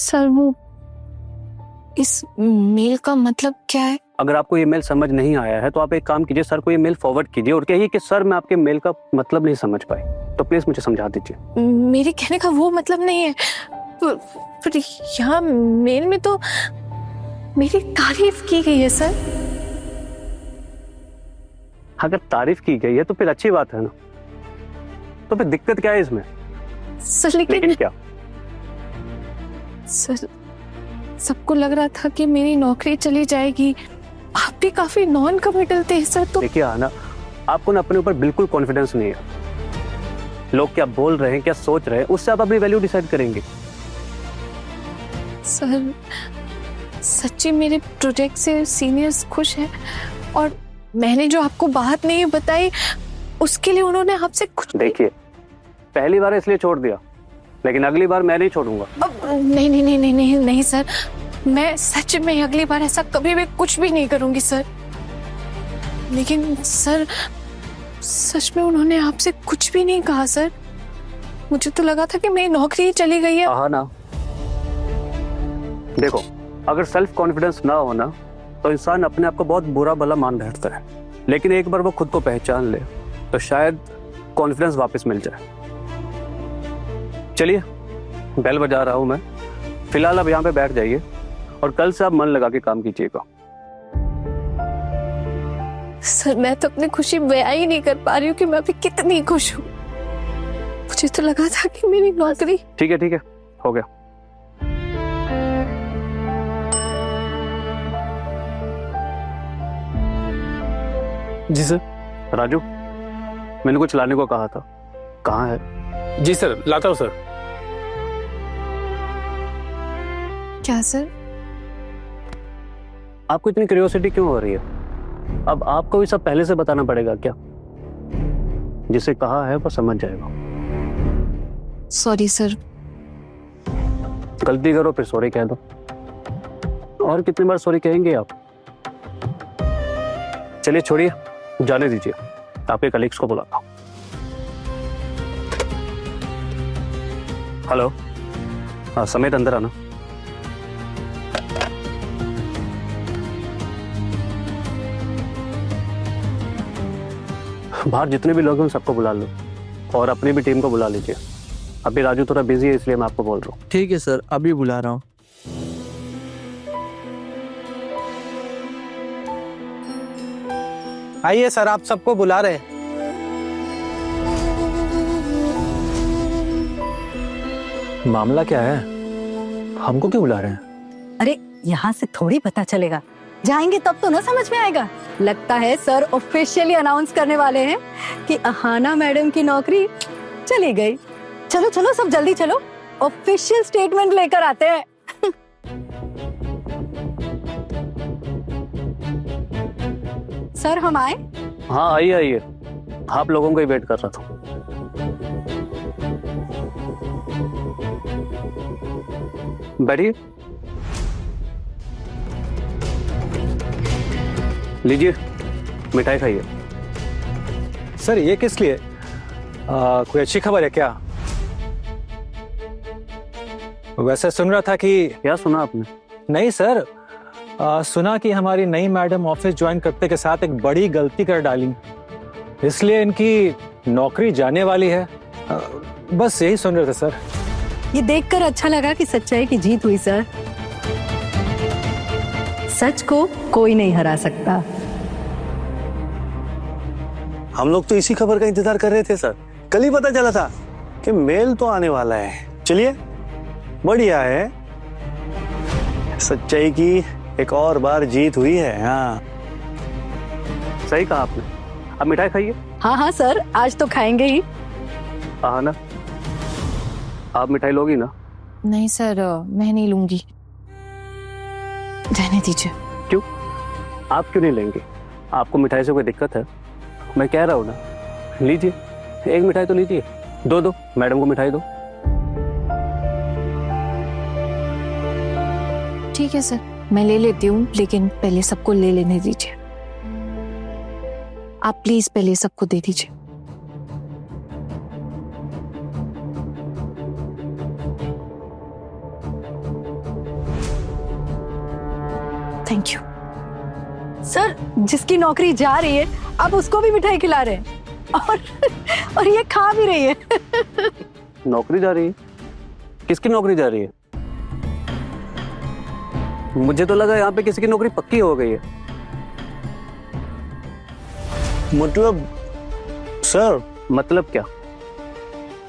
Sir वो इस mail का मतलब क्या है? अगर आपको ये मेल समझ नहीं आया है तो आप एक काम कीजिए, सर को ये मेल फॉरवर्ड कीजिए और कहिए कि सर मैं आपके मेल का मतलब नहीं समझ पाई, तो प्लीज मुझे समझा दीजिए। मेरे कहने का वो मतलब नहीं है, पर यहाँ मेल में तो मेरी तारीफ की गई है सर। अगर तारीफ की गई है तो फिर अच्छी बात है ना, तो फिर दिक्कत क्या है इसमें? सर लेकिन क्या? सर सबको लग रहा था कि मेरी नौकरी चली जाएगी, आप भी काफी नॉन कमिटल थे सर। तो देखिए आना, आपको ना अपने ऊपर बिल्कुल कॉन्फिडेंस नहीं है। लोग क्या बोल रहे हैं, क्या सोच रहे हैं, उससे आप अपनी वैल्यू डिसाइड करेंगे। सर सच्ची मेरे प्रोजेक्ट से सीनियर्स खुश हैं, और मैंने जो आपको बात नहीं बताई उसके लिए उन्होंने आपसे कुछ। देखिए पहली बार इसलिए छोड़ दिया, लेकिन अगली बार मैं नहीं छोड़ूंगा। नहीं नहीं नहीं नहीं नहीं नहीं सर, मैं सच में अगली बार ऐसा कभी भी कुछ भी नहीं करूंगी सर। लेकिन सर सच में उन्होंने आपसे कुछ भी नहीं कहा सर। मुझे तो लगा था कि मेरी नौकरी ही चली गई है। हाँ ना, देखो अगर सेल्फ कॉन्फिडेंस ना हो ना तो इंसान अपने आप को बहुत बुरा भला मान बैठता है, लेकिन एक बार वो खुद को पहचान ले तो शायद कॉन्फिडेंस वापस मिल जाए। चलिए बेल बजा रहा हूं मैं, फिलहाल आप यहाँ पे बैठ जाइए और कल से आप मन लगा के काम कीजिएगा। सर मैं तो अपनी खुशी बयां ही नहीं कर पा रही हूँ कि मैं अभी कितनी खुश हूँ। मुझे तो लगा था कि मेरी नौकरी। ठीक है हो गया। जी सर। राजू, मैंने कुछ लाने को कहा था, कहाँ है? जी सर, लाता हूँ सर। क्या सर? आपको इतनी क्यूरियोसिटी क्यों हो रही है? अब आपको भी सब पहले से बताना पड़ेगा क्या? जिसे कहा है वो समझ जाएगा। Sorry sir. गलती करो फिर सॉरी कह दो, और कितनी बार सॉरी कहेंगे आप? चलिए छोड़िए, जाने दीजिए, आपके कलीग्स को बुलाता हूं। हेलो, हाँ समेत अंदर आना। बाहर जितने भी लोग हैं उन सबको बुला लो, और अपनी भी टीम को बुला लीजिए। अभी राजू थोड़ा बिजी है इसलिए मैं आपको बोल रहा हूँ। ठीक है सर, अभी बुला रहा हूँ। आइए सर, आप सबको बुला रहे हैं। मामला क्या है? हमको क्यों बुला रहे हैं? अरे यहाँ से थोड़ी पता चलेगा, जाएंगे तब तो ना समझ में आएगा। लगता है सर ऑफिशियली अनाउंस करने वाले हैं कि अहाना मैडम की नौकरी चली गई। चलो चलो सब जल्दी चलो, ऑफिशियल स्टेटमेंट लेकर आते हैं। सर हम आए? हाँ आइए आइए, आप लोगों को ही वेट कर रहा था। बैठिए, लीजिए मिठाई खाइए। सर ये किस लिए? कोई अच्छी खबर है क्या? वैसे सुन रहा था कि। क्या सुना आपने? नहीं सर, सुना कि हमारी नई मैडम ऑफिस ज्वाइन करते के साथ एक बड़ी गलती कर डाली, इसलिए इनकी नौकरी जाने वाली है। बस यही सुन रहे थे सर। ये देखकर अच्छा लगा कि सच्चाई की जीत हुई सर। सच को कोई नहीं हरा सकता। हम लोग तो इसी खबर का इंतजार कर रहे थे सर। कल ही पता चला था कि मेल तो आने वाला है। चलिए बढ़िया है, सच्चाई की एक और बार जीत हुई है। हाँ सही कहा आपने। अब मिठाई खाइए। हाँ हाँ सर, आज तो खाएंगे ही। हाँ ना, आप मिठाई लोगी ना? नहीं सर, मैं नहीं लूंगी, रहने दीजिए। क्यों? आप क्यों नहीं लेंगे? आपको मिठाई से कोई दिक्कत है? मैं कह रहा हूँ ना, लीजिए, एक मिठाई तो लीजिए। दो मैडम को मिठाई दो। ठीक है सर, मैं ले लेती हूँ, लेकिन पहले सबको ले लेने दीजिए। आप प्लीज पहले सबको दे दीजिए। Thank you. सर जिसकी नौकरी जा रही है आप उसको भी मिठाई खिला रहे हैं और ये खा भी रही है। नौकरी जा रही है? किसकी नौकरी जा रही है? मुझे तो लगा यहाँ पे किसी की नौकरी पक्की हो गई है। मतलब सर, मतलब क्या?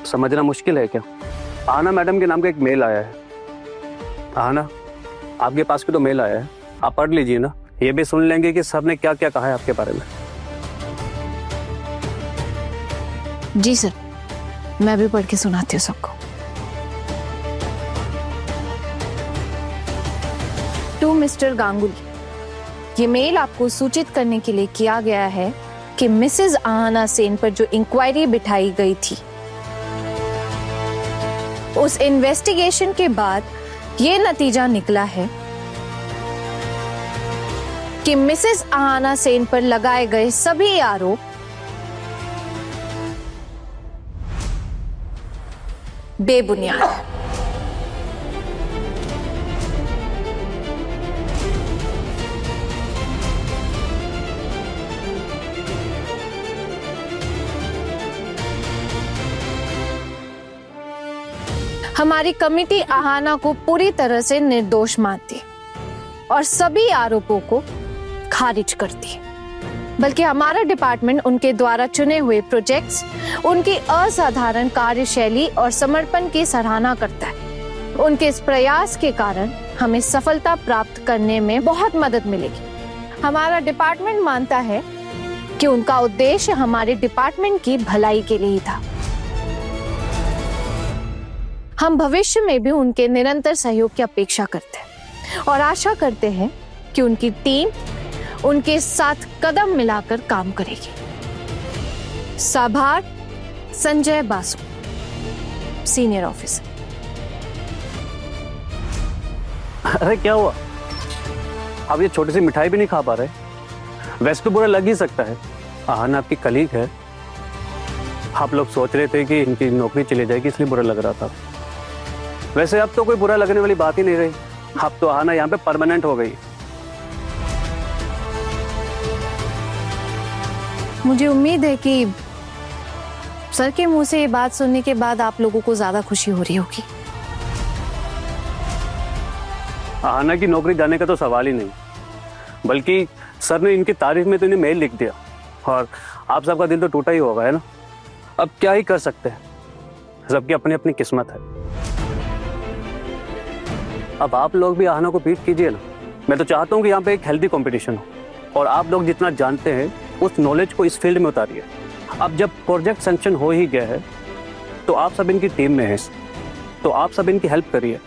समझना मुश्किल है क्या? आहना मैडम के नाम का एक मेल आया है। आहना, आपके पास भी तो मेल आया है, आप पढ़ लीजिए ना। ये भी सुन लेंगे कि सर ने क्या क्या कहा है आपके बारे में। जी सर, मैं भी पढ़ के सुनाती हूँ सबको। टू मिस्टर गांगुली, ये मेल आपको सूचित करने के लिए किया गया है कि मिसेस आहना सेन पर जो इंक्वायरी बिठाई गई थी, उस इन्वेस्टिगेशन के बाद ये नतीजा निकला है कि मिसेस आहना सेन पर लगाए गए सभी आरोप बेबुनियाद है। हमारी कमेटी आहना को पूरी तरह से निर्दोष मानती है और सभी आरोपों को खारिज करती है। बल्कि हमारा डिपार्टमेंट उनके द्वारा चुने हुए प्रोजेक्ट्स, उनकी असाधारण कार्यशैली और समर्पण की सराहना करता है। उनके इस प्रयास के कारण हमें सफलता प्राप्त करने में बहुत मदद मिलेगी। हमारा डिपार्टमेंट मानता है कि उनका उद्देश्य हमारे डिपार्टमेंट की भलाई के लिए ही था। हम भविष्य में भी उनके निरंतर सहयोग की अपेक्षा करते हैं और आशा करते हैं कि उनकी टीम उनके साथ कदम मिलाकर काम करेगी। साभार संजय बासु, सीनियर ऑफिसर। अरे क्या हुआ? आप ये छोटी सी मिठाई भी नहीं खा पा रहे? वैसे तो बुरा लग ही सकता है, आहना आपकी कलीग है। आप लोग सोच रहे थे कि इनकी नौकरी चली जाएगी इसलिए बुरा लग रहा था। वैसे अब तो कोई बुरा लगने वाली बात ही नहीं रही। अब तो आहना यहाँ पे परमानेंट हो गई। मुझे उम्मीद है कि सर के मुंह से ये बात सुनने के बाद आप लोगों को ज्यादा खुशी हो रही होगी। आहना की नौकरी जाने का तो सवाल ही नहीं, बल्कि सर ने इनकी तारीफ में तो इन्हें मेल लिख दिया और आप सबका दिल तो टूटा ही होगा, है ना? अब क्या ही कर सकते हैं, सबकी अपनी अपनी किस्मत है। अब आप लोग भी आहना को बीट कीजिए ना। मैं तो चाहता हूँ कि यहाँ पे एक हेल्दी कंपटीशन हो और आप लोग जितना जानते हैं उस नॉलेज को इस फील्ड में उतारिए। अब जब प्रोजेक्ट सैंक्शन हो ही गया है तो आप सब इनकी टीम में हैं, तो आप सब इनकी हेल्प करिए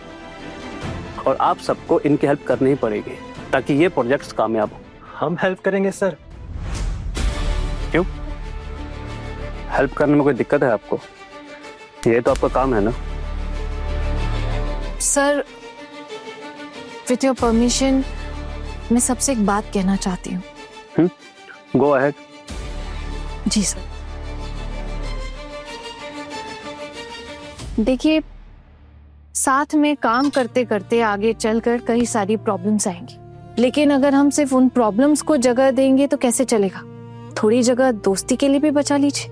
और आप सबको इनकी हेल्प करनी ही पड़ेगी ताकि ये प्रोजेक्ट्स कामयाब हो। हम हेल्प करेंगे सर। क्यों? हेल्प करने में कोई दिक्कत है आपको? ये तो आपका काम है ना। सर, विथ योर परमिशन मैं सबसे एक बात कहना चाहती हूँ। Go ahead. जी सर। देखिए, साथ में काम करते करते आगे चलकर कई सारी प्रॉब्लम्स आएंगी, लेकिन अगर हम सिर्फ उन प्रॉब्लम्स को जगह देंगे तो कैसे चलेगा? थोड़ी जगह दोस्ती के लिए भी बचा लीजिए।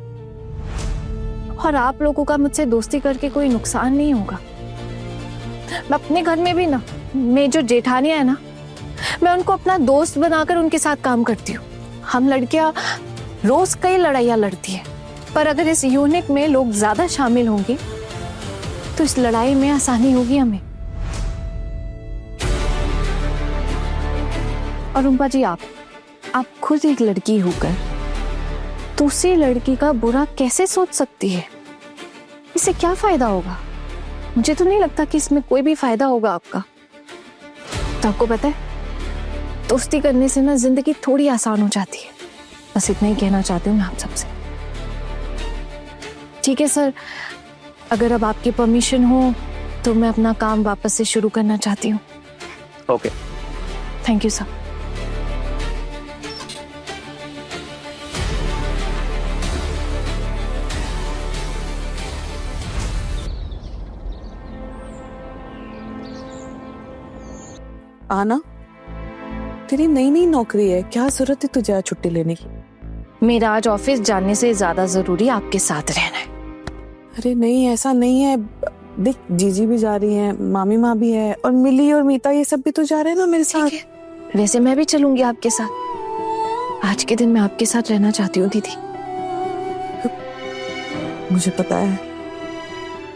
और आप लोगों का मुझसे दोस्ती करके कोई नुकसान नहीं होगा। मैं अपने घर में भी ना, मेरी जो जेठानियां है ना, मैं उनको अपना दोस्त बनाकर उनके साथ काम करती हूँ। हम लड़कियां रोज कई लड़ाइयाँ लड़ती है, पर अगर इस यूनिट में लोग ज्यादा शामिल होंगे तो इस लड़ाई में आसानी होगी हमें। और रुम्पा जी, आप खुद एक लड़की होकर दूसरी लड़की का बुरा कैसे सोच सकती है? इससे क्या फायदा होगा? मुझे तो नहीं लगता कि इसमें कोई भी फायदा होगा आपका। तो आपको पता है, दोस्ती करने से ना जिंदगी थोड़ी आसान हो जाती है। बस इतना ही कहना चाहती हूँ मैं आप सबसे। ठीक है सर, अगर अब आपकी परमिशन हो तो मैं अपना काम वापस से शुरू करना चाहती हूँ। Okay. Thank you sir. Aahna, तेरी नई नई नौकरी है, क्या जरूरत है तुझे आज छुट्टी लेने की? मेरा आज ऑफिस जाने से ज्यादा जरूरी आपके साथ रहना है। अरे नहीं, ऐसा नहीं है। देख, जीजी भी जा रही है, मामी माँ भी है, और मिली और मीता ये सब भी तो जा रहे हैं ना मेरे साथ। ठीक है, वैसे मैं भी चलूंगी आपके साथ। आज के दिन मैं आपके साथ रहना चाहती हूँ दीदी। मुझे पता है,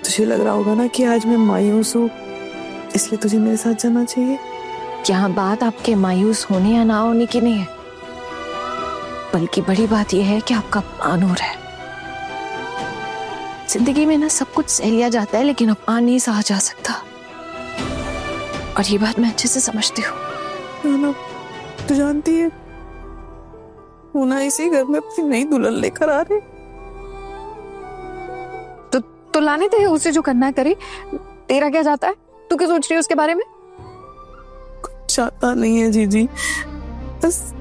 तुझे लग रहा होगा ना कि आज मैं मायूस हूँ, इसलिए तुझे मेरे साथ जाना चाहिए। यहाँ बात आपके मायूस होने या ना होने की नहीं है, बल्कि बड़ी बात यह है कि आपका अपमान हो रहा है। जिंदगी में ना सब कुछ सह लिया जाता है, लेकिन अपमान नहीं सहा जा सकता, और ये बात मैं अच्छे से समझती हूँ। नाना, तू जानती है वो ना इसी घर में अपनी नई दुल्हन लेकर आ रही। तो लाने दे, उसे जो करना है करे। तेरा क्या जाता है? तू क्या सोच रही है उसके बारे में? चाहता नहीं है जीजी, बस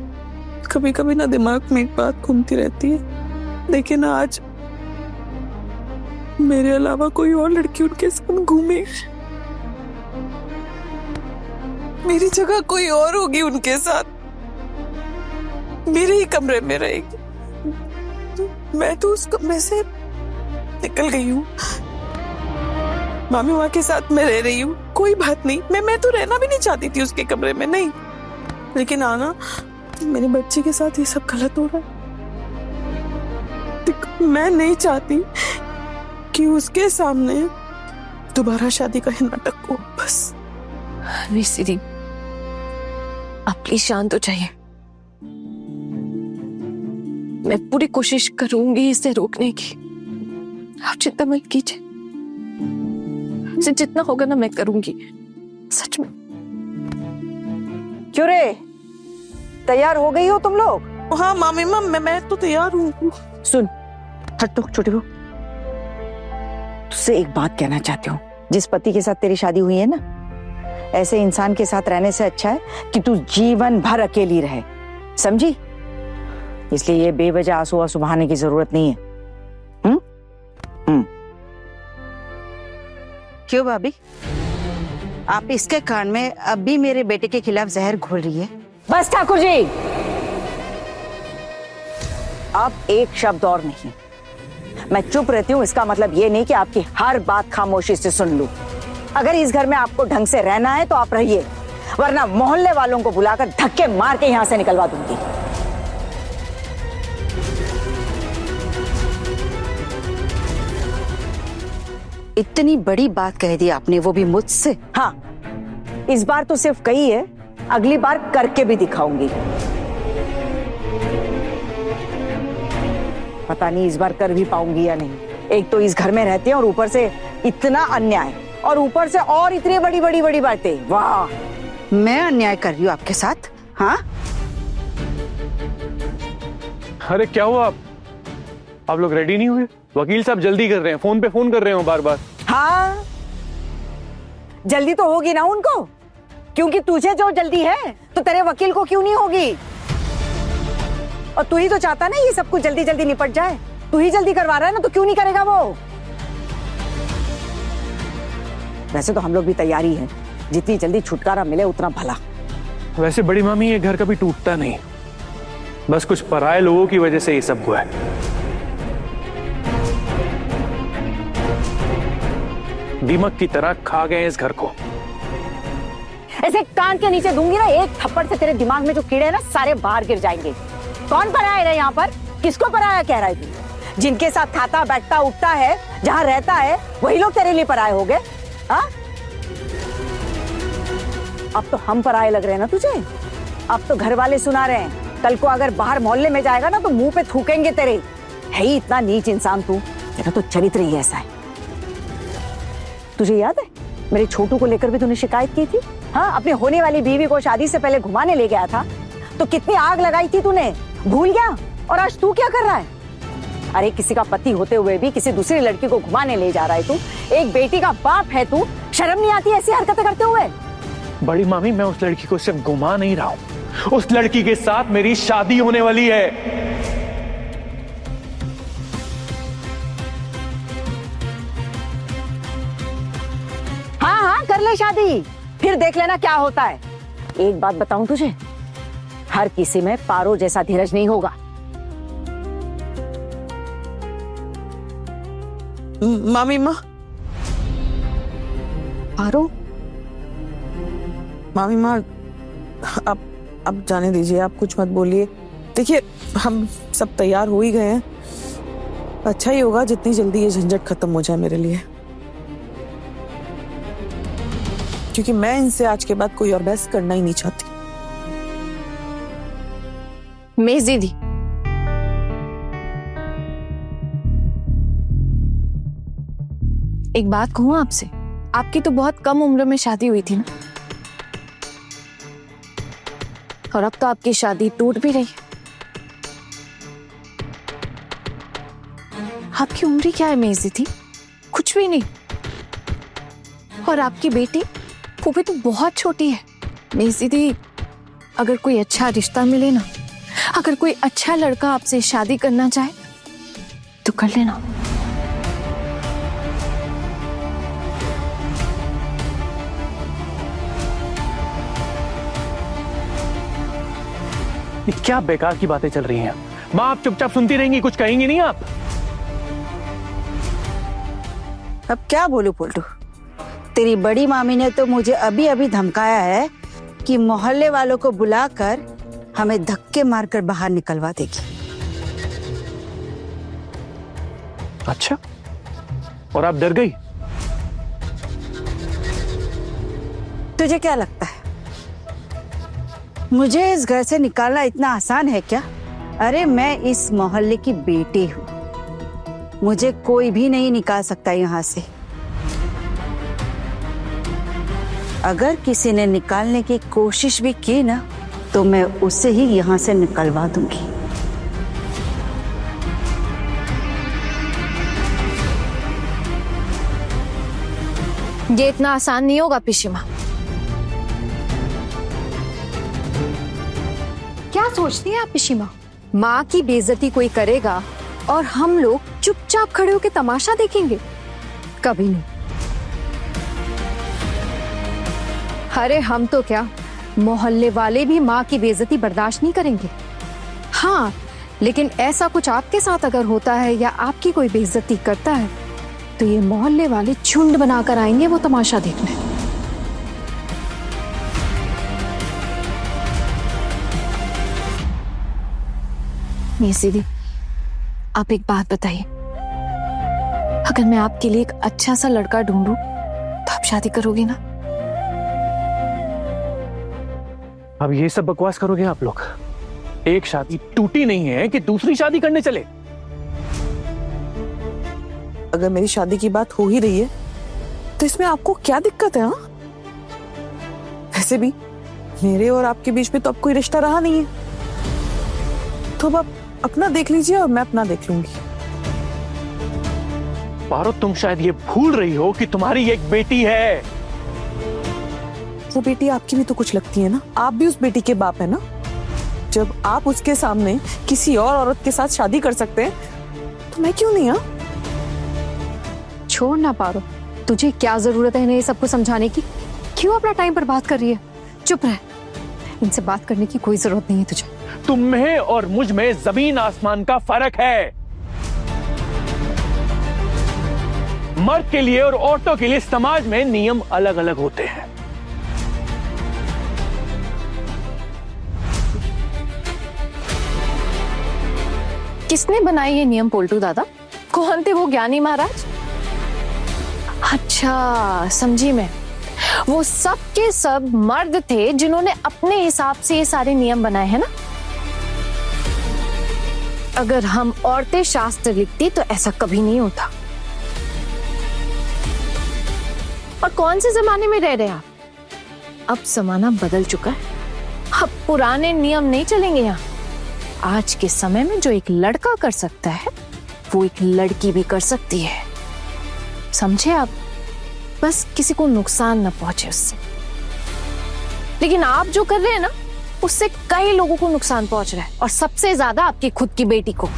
कभी कभी ना दिमाग में एक बात घूमती रहती है। देखिए ना, आज मेरे अलावा कोई और लड़की उनके साथ घूमे, मेरी जगह कोई और होगी उनके साथ, मेरे ही कमरे में रहेगी। मैं तो उस कमरे से निकल गई हूँ, मामी माँ के साथ मैं रह रही हूँ, कोई बात नहीं। मैं तो रहना भी नहीं चाहती थी उसके कमरे में, नहीं। लेकिन आना, मेरे बच्चे के साथ ये सब गलत हो रहा है। मैं नहीं चाहती कि उसके सामने दोबारा शादी का ही नाटक हो, बस। दीदी, आप प्लीज शांत हो जाइए। मैं पूरी कोशिश करूंगी इसे रोकने की, आप चिंता मत कीजिए। मुझसे जितना होगा ना मैं करूंगी, सच में। क्यों रे, तैयार हो गई हो तुम लोग? हाँ मामी माँ, मैं तो तैयार हूँ। सुन, हट तो छोटी बहू, तुझसे एक बात कहना चाहती हूँ। जिस पति के साथ तेरी शादी हुई है ना, ऐसे इंसान के साथ रहने से अच्छा है कि तू जीवन भर अकेली रहे, समझी? इसलिए ये बेवजह आंसू आंसू बहाने की जरूरत नहीं है। क्यों भाभी, आप इसके कान में अब भी मेरे बेटे के खिलाफ जहर घोल रही है? बस ठाकुर जी, अब एक शब्द और नहीं। मैं चुप रहती हूँ, इसका मतलब ये नहीं कि आपकी हर बात खामोशी से सुन लूं। अगर इस घर में आपको ढंग से रहना है तो आप रहिए, वरना मोहल्ले वालों को बुलाकर धक्के मार के यहां से निकलवा दूंगी। इतनी बड़ी बात कह दी आपने, वो भी मुझसे? हाँ, इस बार तो सिर्फ कही है, अगली बार करके भी दिखाऊंगी। पता नहीं इस बार कर भी पाऊंगी या नहीं। एक तो इस घर में रहते हैं और ऊपर से इतना अन्याय, और ऊपर से और इतनी बड़ी बड़ी बड़ी बातें। वाह, मैं अन्याय कर रही हूँ आपके साथ? हाँ, अरे क्या हुआ, आप लोग रेडी नहीं हुए? वकील साहब जल्दी कर रहे हैं, फोन पे फोन कर रहे हो बार बार। हाँ, जल्दी तो होगी ना उनको, क्योंकि तुझे जो जल्दी है तो तेरे वकील को क्यों नहीं होगी? और तू ही तो चाहता ना ये सब कुछ जल्दी जल्दी निपट जाए, तू ही जल्दी करवा रहा है ना, तो क्यों नहीं करेगा वो? वैसे तो हम लोग भी तैयारी है, जितनी जल्दी छुटकारा मिले उतना भला। वैसे बड़ी मामी, ये घर कभी टूटता नहीं, बस कुछ पराये लोगों की वजह से ये सब हुआ है। दीमक की तरह खा गए इस घर को। ऐसे कान के नीचे दूंगी ना एक थप्पड़ से, तेरे दिमाग में जो कीड़े हैं ना सारे बाहर गिर जाएंगे। कौन पराया है यहाँ पर? किसको पराया कह रहा है तू? जिनके साथ खाता बैठता उठता है, जहाँ रहता है, वही लोग तेरे लिए पराये हो गए। हाँ, अब तो हम पराये लग रहे हैं ना तुझे? अब तो घर वाले सुना रहे हैं, कल को अगर बाहर मोहल्ले में जाएगा ना तो मुंह पे थूकेंगे तेरे। है ही इतना नीच इंसान तू, तेरा तो चरित्र ही ऐसा है। तुझे याद है मेरे छोटू को लेकर भी तूने शिकायत की थी? हाँ, अपनी होने वाली बीवी को शादी से पहले घुमाने ले गया था तो कितनी आग लगाई थी तूने, भूल गया? और आज तू क्या कर रहा है? अरे किसी का पति होते हुए भी किसी दूसरी लड़की को घुमाने ले जा रहा है तू। एक बेटी का बाप है तू, शर्म नहीं आती ऐसी हरकतें करते हुए? बड़ी मामी, मैं उस लड़की को सिर्फ घुमा नहीं रहा हूं, उस लड़की के साथ मेरी शादी होने वाली है। हाँ हाँ, कर ले शादी, फिर देख लेना क्या होता है। एक बात बताऊं तुझे, हर किसी में पारो जैसा धीरज नहीं होगा। मामी माँ, पारो, मामी माँ, अब जाने दीजिए, आप कुछ मत बोलिए। देखिए, हम सब तैयार हो ही गए हैं। अच्छा ही होगा जितनी जल्दी ये झंझट खत्म हो जाए मेरे लिए, क्योंकि मैं इनसे आज के बाद कोई और बहस करना ही नहीं चाहती। मेज दीदी, एक बात कहूं आपसे, आपकी तो बहुत कम उम्र में शादी हुई थी ना, और अब तो आपकी शादी टूट भी रही है। आपकी उम्र क्या है मेज दीदी? कुछ भी नहीं। और आपकी बेटी, वो भी तो बहुत छोटी है। मेज दीदी, अगर कोई अच्छा रिश्ता मिले ना, अगर कोई अच्छा लड़का आपसे शादी करना चाहे तो कर लेना। ये क्या बेकार की बातें चल रही हैं? माँ, आप चुपचाप सुनती रहेंगी, कुछ कहेंगी नहीं आप? अब क्या बोलूं पोल्टू, तेरी बड़ी मामी ने तो मुझे अभी अभी धमकाया है कि मोहल्ले वालों को बुलाकर हमें धक्के मारकर बाहर निकलवा देगी। अच्छा, और आप डर गई? तुझे क्या लगता है मुझे इस घर से निकालना इतना आसान है क्या? अरे मैं इस मोहल्ले की बेटी हूँ, मुझे कोई भी नहीं निकाल सकता यहाँ से। अगर किसी ने निकालने की कोशिश भी की ना, तो मैं उसे ही यहाँ से निकलवा दूंगी। ये इतना आसान नहीं होगा पिशिमा। क्या सोचती हैं आप पिशिमा? माँ की बेइज्जती कोई करेगा और हम लोग चुपचाप खड़े होकर तमाशा देखेंगे? कभी नहीं। अरे हम तो क्या, मोहल्ले वाले भी माँ की बेइज्जती बर्दाश्त नहीं करेंगे। हाँ, लेकिन ऐसा कुछ आपके साथ अगर होता है या आपकी कोई बेइज्जती करता है तो ये मोहल्ले वाले झुंड बनाकर आएंगे वो तमाशा देखने। मीस दीदी, आप एक बात बताइए, अगर मैं आपके लिए एक अच्छा सा लड़का ढूंढूं तो आप शादी करोगी ना? अब ये सब बकवास करोगे आप लोग? एक शादी टूटी नहीं है कि दूसरी शादी करने चले। अगर मेरी शादी की बात हो ही रही है तो इसमें आपको क्या दिक्कत है? हाँ, वैसे भी मेरे और आपके बीच में तो अब कोई रिश्ता रहा नहीं है, तो अब आप अपना देख लीजिए और मैं अपना देख लूंगी। पारो, तुम शायद ये भूल रही हो कि तुम्हारी एक बेटी है। वो बेटी आपकी भी तो कुछ लगती है ना, आप भी उस बेटी के बाप है ना। जब आप उसके सामने किसी और औरत के साथ शादी कर सकते हैं तो मैं क्यों नहीं? हाँ, छोड़ ना पारो, तुझे क्या जरूरत है इन्हें ये सबको समझाने की? क्यों अपना टाइम पर बात कर रही है? चुप रह, इनसे बात करने की कोई जरूरत नहीं है तुझे। तुम में और मुझ में जमीन आसमान का फर्क है। मर्द के लिए और औरतों के लिए समाज में नियम अलग अलग होते हैं। किसने बनाए ये नियम पोल्टू दादा? कौन थे वो ज्ञानी महाराज? अच्छा, समझी मैं। वो सब के सब मर्द थे जिन्होंने अपने हिसाब से ये सारे नियम बनाए हैं ना। अगर हम औरतें शास्त्र लिखती तो ऐसा कभी नहीं होता। और कौन से जमाने में रह रहे हैं आप? अब जमाना बदल चुका है, अब पुराने नियम नहीं चलेंगे यहाँ। आज के समय में जो एक लड़का कर सकता है वो एक लड़की भी कर सकती है, समझे आप? बस किसी को नुकसान न पहुंचे उससे। लेकिन आप जो कर रहे हैं ना, उससे कई लोगों को नुकसान पहुंच रहा है, और सबसे ज्यादा आपकी खुद की बेटी को।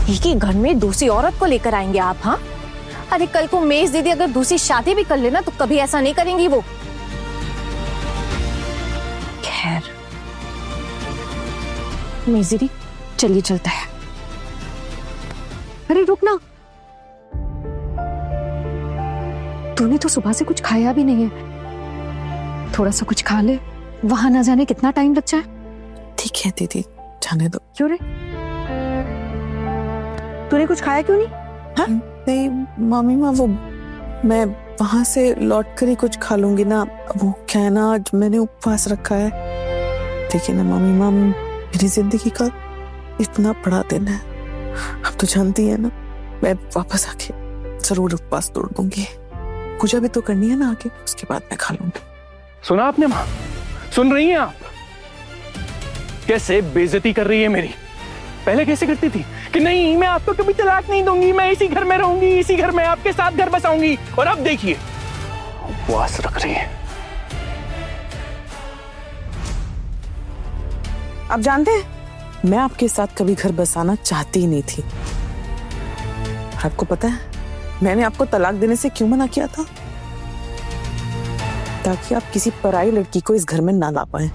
एक ही घर में दूसरी औरत को लेकर आएंगे आप? हाँ, अरे कल को मेज दीदी अगर दूसरी शादी भी कर लेना तो कभी ऐसा नहीं करेंगी वो। मेजी दी, चलिए चलता है। अरे रुक ना, तूने तो सुबह से कुछ खाया भी नहीं है, थोड़ा सा कुछ खा ले, वहां ना जाने कितना टाइम लग जाए। ठीक है दीदी, जाने दो। क्यों रे, तूने कुछ खाया क्यों नहीं? हाँ नहीं मामी माँ, वो मैं वहां से लौट कर ही कुछ खा लूंगी ना। वो क्या है ना, आज मैंने उपवास रखा है। देखिए ना मामी माँ, मेरी जिंदगी का इतना बड़ा दिन है, आप तो जानती है ना। मैं वापस आके जरूर उपवास तोड़ दूंगी। पूजा भी तो करनी है ना आगे, उसके बाद मैं खा लूंगी। सुना आपने माँ? सुन रही हैं आप कैसे बेइज्जती कर रही है मेरी? पहले कैसे करती थी कि नहीं मैं आपको कभी तलाक नहीं दूंगी, मैं इसी घर में रहूंगी, इसी घर में आपके साथ घर बसाऊंगी, और अब देखिए उपवास रख रही है। आप जानते हैं, मैं आपके साथ कभी घर बसाना चाहती ही नहीं थी। आपको पता है मैंने आपको तलाक देने से क्यों मना किया था? ताकि आप किसी पराई लड़की को इस घर में ना ला पाए।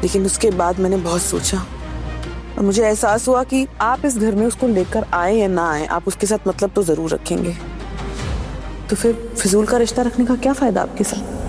लेकिन उसके बाद मैंने बहुत सोचा और मुझे एहसास हुआ कि आप इस घर में उसको लेकर आए या ना आए, आप उसके साथ मतलब तो जरूर रखेंगे। तो फिर फिजूल का रिश्ता रखने का क्या फायदा आपके साथ?